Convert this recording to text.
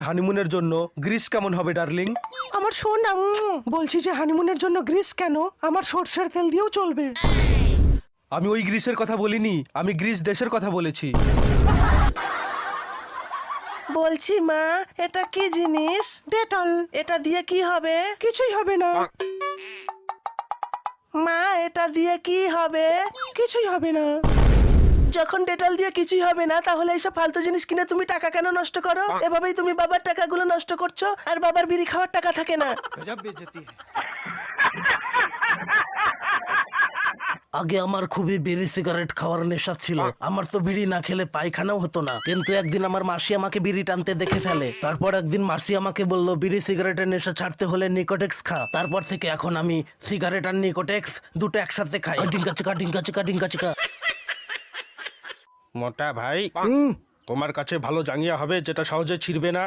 হানিমুনের জন্য গ্রিস কেমন হবে ডার্লিং? আমার সোনা, বলছি যে হানিমুনের জন্য গ্রিস কেন, আমার সরষের তেল দিয়েও চলবে। আমি ওই গ্রিসের কথা বলিনি, আমি গ্রিস দেশের কথা বলেছি। বলছি মা, এটা কি জিনিস? ডেটল। এটা দিয়ে কি হবে? কিছুই হবে না। মা, এটা দিয়ে কি হবে? কিছুই হবে না। যখন ডেটল দিয়ে কিছুই হবে না, তাহলে এইসব ফালতু জিনিস কিনে তুমি টাকা কেন নষ্ট করো? এভাবেই তুমি বাবার টাকাগুলো নষ্ট করছো, আর বাবার বিড়ি খাওয়ার টাকা থাকে না। আগে আমার খুবই বিড়ি সিগারেট খাওয়ার নেশা ছিল। আমার তো বিড়ি না খেলে পায়খানাও হতো না। কিন্তু একদিন আমার মাসি আমাকে বিড়ি টানতে দেখে ফেলে। তারপর একদিন মাসি আমাকে বলল, বিড়ি সিগারেটের নেশা ছাড়তে হলে নিকোটেক্স খা। তারপর থেকে এখন আমি সিগারেট আর নিকোটেক্স দুটো একসাথে খাই। ডিঙ্কা চিকা ডিঙ্কা চিকা ডিঙ্কা চিকা। মোটা ভাই, তোমার কাছে ভালো জাঙ্গিয়া হবে যেটা সহজে ছিড়বে না?